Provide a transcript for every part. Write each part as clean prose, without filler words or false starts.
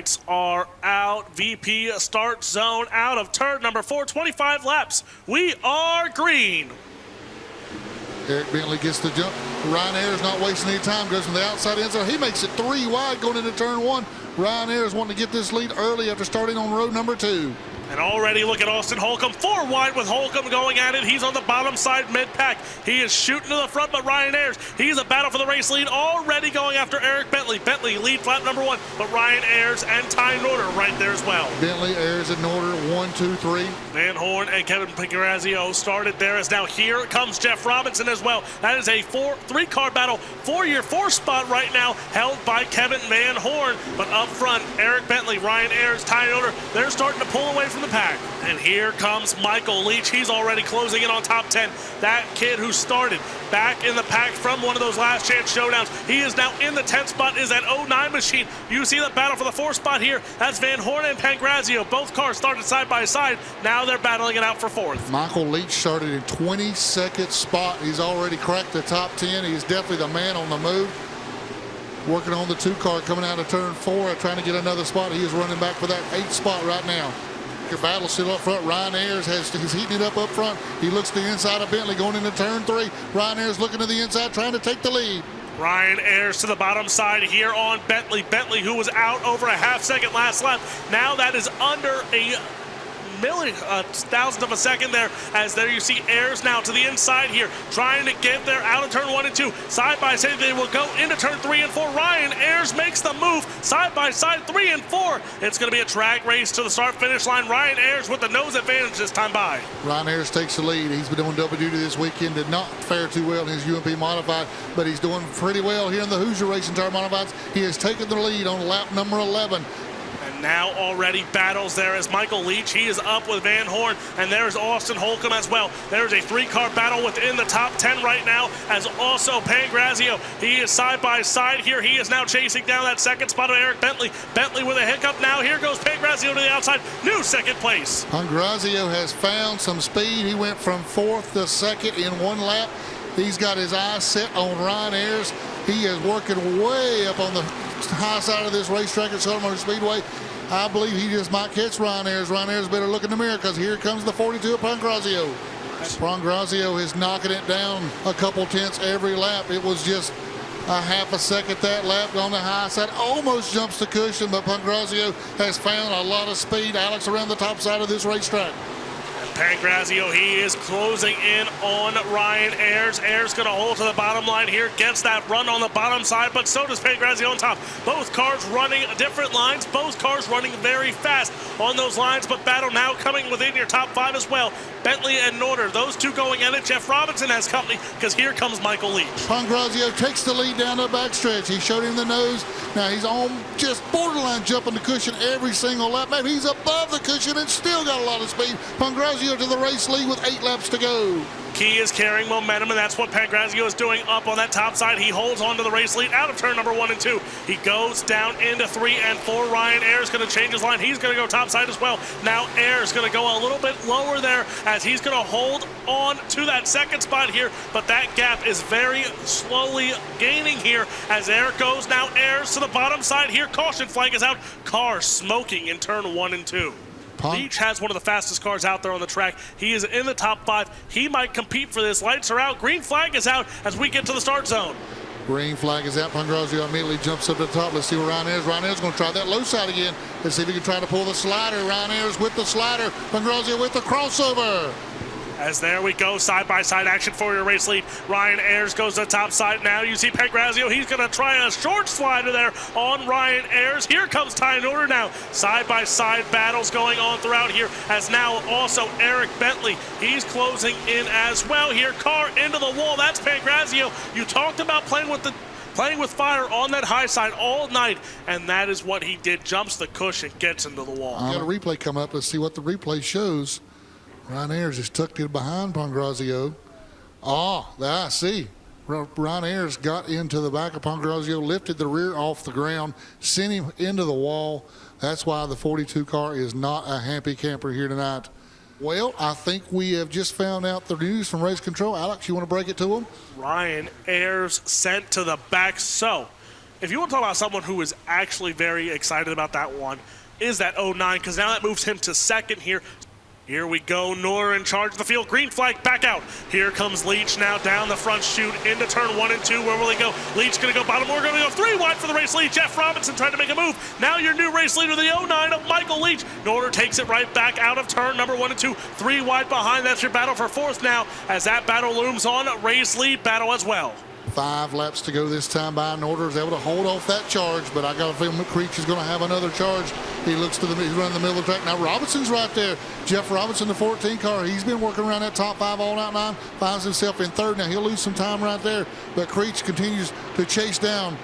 Lights are out. VP start zone out of turn number 4, 25 laps. We are green. Eric Bentley gets the jump. Ryan Ayers not wasting any time, goes from the outside inside. He makes it 3 wide going into turn 1. Ryan Ayers wanting to get this lead early after starting on row number 2. And already look at Austin Holcomb, 4 wide with Holcomb going at it. He's on the bottom side mid-pack. He is shooting to the front, but Ryan Ayers, he's a battle for the race lead, already going after Eric Bentley. Bentley lead lap number 1, but Ryan Ayers and Ty Norder right there as well. Bentley, Ayers, and Norder, 1, 2, 3. Van Horn and Kevin Pangrazio started there, as now here comes Jeff Robinson as well. That is a 3-car battle for your 4th spot right now, held by Kevin Van Horn. But up front, Eric Bentley, Ryan Ayers, Ty Norder, they're starting to pull away from the pack. And here comes Michael Leach. He's already closing in on top 10. That kid who started back in the pack from one of those last chance showdowns, he is now in the 10th spot, is that 09 machine. You see the battle for the 4th spot here. That's Van Horn and Pangrazio. Both cars started side by side. Now they're battling it out for 4th. Michael Leach started in 22nd spot. He's already cracked the top 10. He's definitely the man on the move. Working on the 2-car coming out of turn 4, trying to get another spot. He is running back for that 8th spot right now. Your battle still up front. Ryan Ayers he's heating it up front. He looks to the inside of Bentley going into turn 3. Ryan Ayers looking to the inside, trying to take the lead. Ryan Ayers to the bottom side here on Bentley. Bentley, who was out over a half-second last lap. Now that is under a thousandth of a second there, as there you see Ayers now to the inside here, trying to get there out of turn 1 and 2. Side by side, they will go into turn 3 and 4. Ryan Ayers makes the move side by side, 3 and 4. It's going to be a drag race to the start-finish line. Ryan Ayers with the nose advantage this time by. Ryan Ayers takes the lead. He's been doing double duty this weekend. Did not fare too well in his UMP Modified, but he's doing pretty well here in the Hoosier Racing Tire Modifieds. He has taken the lead on lap number 11. Now already battles there as Michael Leach, he is up with Van Horn, and there's Austin Holcomb as well. There's a 3-car battle within the top 10 right now, as also Pangrazio, he is side by side here. He is now chasing down that 2nd spot of Eric Bentley. Bentley with a hiccup now. Here goes Pangrazio to the outside, new 2nd place. Pangrazio has found some speed. He went from 4th to 2nd in 1 lap. He's got his eyes set on Ryan Ayers. He is working way up on the high side of this racetrack at Charlotte Motor Speedway. I believe he just might catch Ryan Ayers. Ryan Ayers better look in the mirror, because here comes the 42 of Pangrazio. Pangrazio is knocking it down a couple tenths every lap. It was just a half a second that lap on the high side. Almost jumps the cushion, but Pangrazio has found a lot of speed. Alex, around the top side of this racetrack. Pangrazio, he is closing in on Ryan Ayers. Ayers going to hold to the bottom line here, gets that run on the bottom side, but so does Pangrazio on top. Both cars running different lines, both cars running very fast on those lines, but battle now coming within your top 5 as well. Bentley and Norder, those two going at it. Jeff Robinson has company, because here comes Michael Leach. Pangrazio takes the lead down the backstretch. He showed him the nose. Now he's on just borderline jumping the cushion every single lap. Maybe he's above the cushion and still got a lot of speed. Pangrazio to the race lead with 8 laps to go. Key is carrying momentum, and that's what Pangrazio is doing up on that top side. He holds on to the race lead out of turn number 1 and 2. He goes down into 3 and 4. Ryan Ayers going to change his line. He's going to go top side as well. Now Ayers going to go a little bit lower there, as he's going to hold on to that 2nd spot here, but that gap is very slowly gaining here as Ayers goes. Now Ayers to the bottom side here. Caution flag is out. Car smoking in turn 1 and 2. Leach has one of the fastest cars out there on the track. He is in the top 5. He might compete for this. Lights are out. Green flag is out as we get to the start zone. Green flag is out. Pangrazio immediately jumps up to the top. Let's see where Ryan Ayers. Ryan Ayers going to try that low side again. Let's see if he can try to pull the slider. Ryan Ayers with the slider. Pangrazio with the crossover. As there we go, side-by-side action for your race lead. Ryan Ayers goes to the top side now. You see Pangrazio, he's going to try a short slider there on Ryan Ayers. Here comes Ty Norder now. Side-by-side battles going on throughout here, as now also Eric Bentley. He's closing in as well here. Car into the wall. That's Pangrazio. You talked about playing with fire on that high side all night, and that is what he did. Jumps the cushion, gets into the wall. Got a replay come up. Let's see what the replay shows. Ryan Ayers is tucked in behind Pangrazio. I see. Ryan Ayers got into the back of Pangrazio, lifted the rear off the ground, sent him into the wall. That's why the 42 car is not a happy camper here tonight. Well, I think we have just found out the news from Race Control. Alex, you want to break it to them? Ryan Ayers sent to the back. So If you want to talk about someone who is actually very excited about that one, is that 09, because now that moves him to second here. Here we go, Nor in charge of the field. Green flag back out. Here comes Leach now down the front chute into turn 1 and 2. Where will he go? Leach going to go bottom. We're going to go 3 wide for the race lead. Jeff Robinson trying to make a move. Now your new race leader, the 09 of Michael Leach. Norder takes it right back out of turn number 1 and 2. 3 wide behind. That's your battle for 4th now as that battle looms on. Race lead battle as well. 5 laps to go this time by. Norder is able to hold off that charge, but I got a feeling Creech is going to have another charge. He looks to he's running the middle of the track. Now Robinson's right there. Jeff Robinson, the 14 car. He's been working around that top 5 all night long. Finds himself in 3rd. Now he'll lose some time right there, but Creech continues to chase down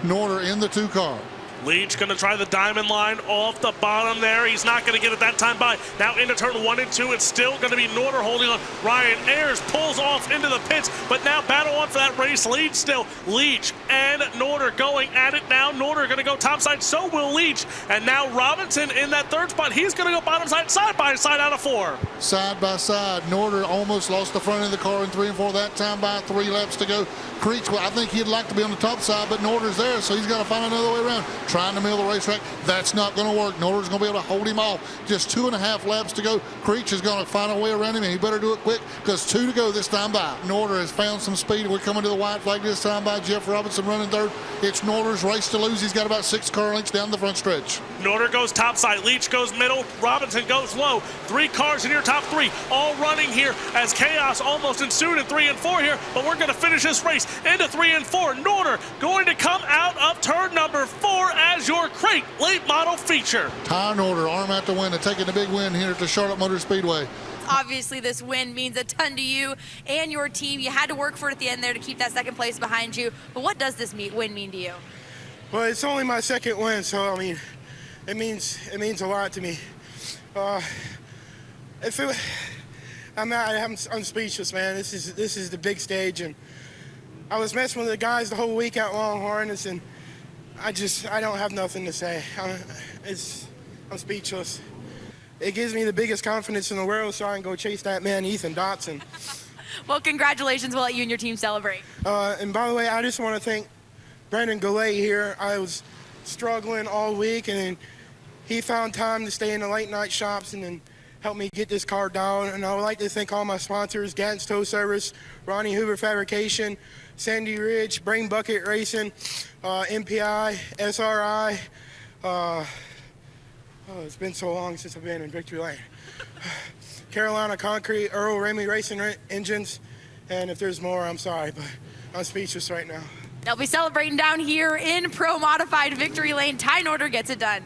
Norder in the 2 car. Leach going to try the diamond line off the bottom there. He's not going to get it that time by. Now into turn 1 and 2. It's still going to be Norder holding on. Ryan Ayers pulls off into the pits, but now battle on for that race lead still. Leach and Norder going at it now. Norder going to go topside, so will Leach. And now Robinson in that 3rd spot. He's going to go bottom side by side out of 4. Side by side. Norder almost lost the front of the car in 3 and 4 that time by. 3 laps to go. Creech, well, I think he'd like to be on the top side, but Norder's there, so he's got to find another way around. Trying to middle of the racetrack. That's not going to work. Norder's going to be able to hold him off. Just 2.5 laps to go. Creech is going to find a way around him, and he better do it quick because 2 to go this time by. Norder has found some speed. We're coming to the white flag this time by. Jeff Robinson running 3rd. It's Norder's race to lose. He's got about 6 car lengths down the front stretch. Norder goes topside. Leach goes middle. Robinson goes low. 3 cars in your top 3, all running here as chaos almost ensued in 3 and 4 here, but we're going to finish this race into 3 and 4. Norder going to come out of turn number 4 as your crate late model feature. Ty Norder, arm out the win and taking the big win here at the Charlotte Motor Speedway. Obviously, this win means a ton to you and your team. You had to work for it at the end there to keep that 2nd place behind you. But what does this win mean to you? Well, it's only my 2nd win, so I mean, it means a lot to me. I'm speechless, man. This is the big stage, and I was messing with the guys the whole week at Longhorn, and I don't have nothing to say. I'm speechless. It gives me the biggest confidence in the world, so I can go chase that man, Ethan Dotson. Well, congratulations. We'll let you and your team celebrate. And by the way, I just want to thank Brandon Goulet here. I was struggling all week, and he found time to stay in the late night shops and then help me get this car down. And I would like to thank all my sponsors: Gantz Tow Service, Ronnie Hoover Fabrication, Sandy Ridge, Brain Bucket Racing, MPI, SRI. It's been so long since I've been in Victory Lane. Carolina Concrete, Earl Ramey Racing Engines, and if there's more, I'm sorry, but I'm speechless right now. They'll be celebrating down here in Pro Modified Victory Lane. Ty Norder gets it done.